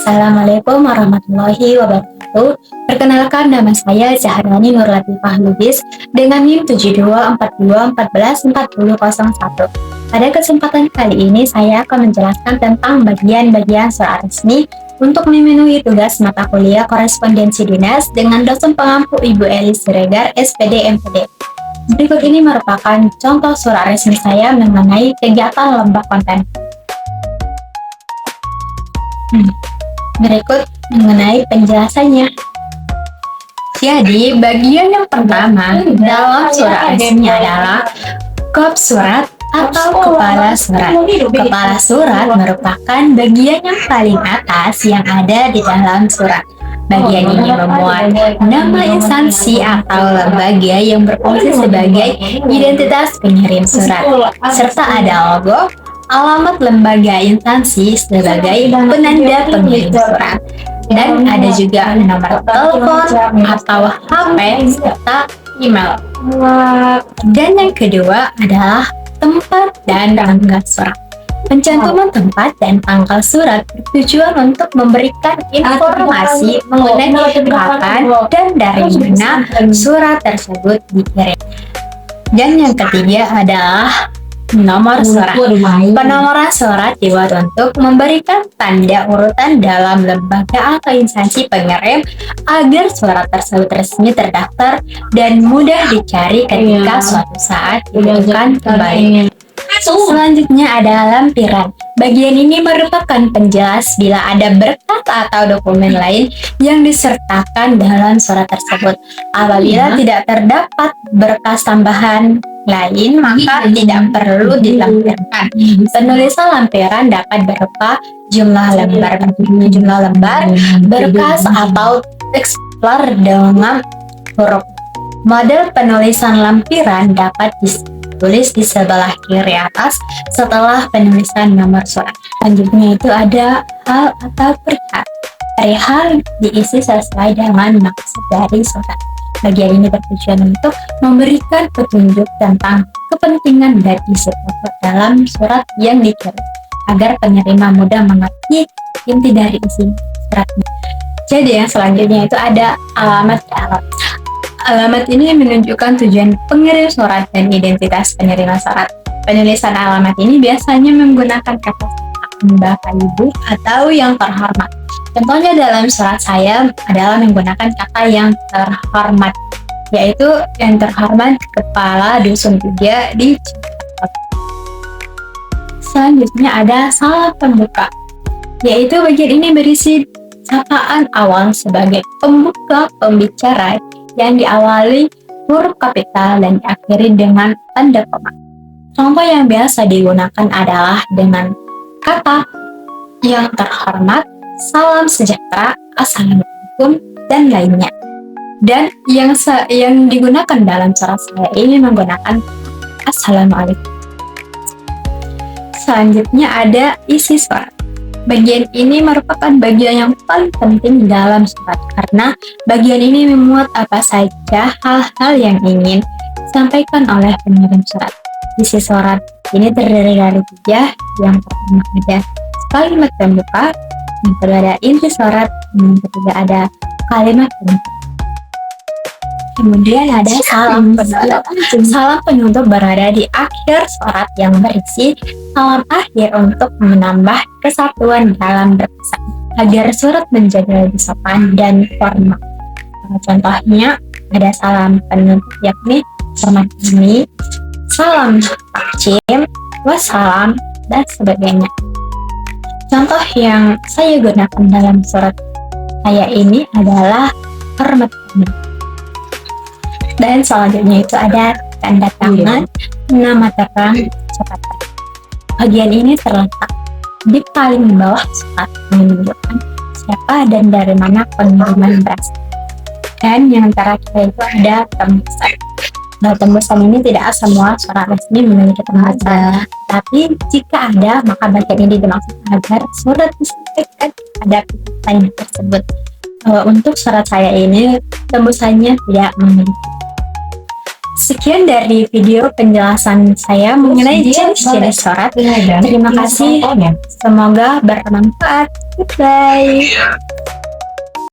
Assalamualaikum warahmatullahi wabarakatuh. Perkenalkan, nama saya Zahrani Nur Latifah Lubis dengan NIM 7242144001. Pada kesempatan kali ini saya akan menjelaskan tentang bagian-bagian surat resmi untuk memenuhi tugas mata kuliah korespondensi dinas dengan dosen pengampu Ibu Elis Siregar, SPD MPD. Berikut ini merupakan contoh surat resmi saya mengenai kegiatan lomba konten. Berikut mengenai penjelasannya. Jadi, bagian yang pertama dalam surat resmi adalah kop surat atau kepala surat. Kepala surat merupakan bagian yang paling atas yang ada di dalam surat. Bagian ini memuat nama instansi atau lembaga yang berfungsi sebagai identitas pengirim surat, serta ada logo, alamat lembaga instansi sebagai penanda pengirim surat, dan ada juga nomor telepon atau HP serta email. Dan yang kedua adalah tempat dan tanggal surat. Pencantuman tempat dan tanggal surat bertujuan untuk memberikan informasi mengenai kapan dan dari mana surat tersebut dikirim. Dan yang ketiga adalah nomor surat. Penomoran surat dibuat untuk memberikan tanda urutan dalam lembaga atau instansi pengirim agar surat tersebut resmi terdaftar dan mudah dicari ketika suatu saat dibutuhkan kembali. Selanjutnya ada lampiran. Bagian ini merupakan penjelas bila ada berkas atau dokumen lain yang disertakan dalam surat tersebut. Apabila tidak terdapat berkas tambahan lain, maka tidak perlu dilampirkan. Penulisan lampiran dapat berupa jumlah lembar berkas atau eksemplar dengan huruf. Model penulisan lampiran dapat ditulis di sebelah kiri atas setelah penulisan nomor surat. Selanjutnya itu ada hal atau perihal. Perihal diisi sesuai dengan maksud dari surat. Bagian ini bertujuan untuk memberikan petunjuk tentang kepentingan dari isi pokok dalam surat yang dikirim, agar penerima mudah mengerti inti dari isi suratnya. Jadi yang selanjutnya itu ada alamat dalam. Alamat ini menunjukkan tujuan pengirim surat dan identitas penerima surat. Penulisan alamat ini biasanya menggunakan kata Bapak Ibu atau yang terhormat. Contohnya dalam surat saya adalah menggunakan kata yang terhormat, yaitu yang terhormat Kepala Dusun 3 di Cirebon. Selanjutnya ada salam pembuka, yaitu bagian ini berisi sapaan awal sebagai pembuka pembicara yang diawali huruf kapital dan diakhiri dengan tanda koma. Contoh yang biasa digunakan adalah dengan kata yang terhormat, salam sejahtera, assalamualaikum, dan lainnya. Dan yang digunakan dalam surat saya ini menggunakan assalamualaikum. Selanjutnya ada isi surat. Bagian ini merupakan bagian yang paling penting dalam surat karena bagian ini memuat apa saja hal-hal yang ingin disampaikan oleh pengirim surat. Isi surat ini terdiri dari 3. Yang pertama ada kalimat pembuka, yang kedua ada inti surat, yang ketiga ada kalimat penutup. Kemudian ada salam penutup. Salam penutup berada di akhir surat yang berisi salam akhir untuk menambah kesatuan dalam berpesan agar surat menjadi lebih sopan dan formal. Contohnya ada salam penutup yakni hormat kami, salam takcim, wassalam, dan sebagainya. Contoh yang saya gunakan dalam surat saya ini adalah hormat kami. Dan selanjutnya itu ada tanda tangan, nama terang, surat. Bagian ini terletak di paling bawah surat menunjukkan siapa dan dari mana pengiriman berasal. Dan yang terakhir itu ada tembusan. Nah, tembusan ini tidak semua surat resmi memiliki tembusan, tapi jika ada maka bagian ini dimaksudkan agar surat disampaikan pada pesan tersebut. Untuk surat saya ini tembusannya tidak memiliki. Sekian dari video penjelasan saya mengenai jenis-jenis coret. Terima kasih. Semoga bermanfaat. Goodbye.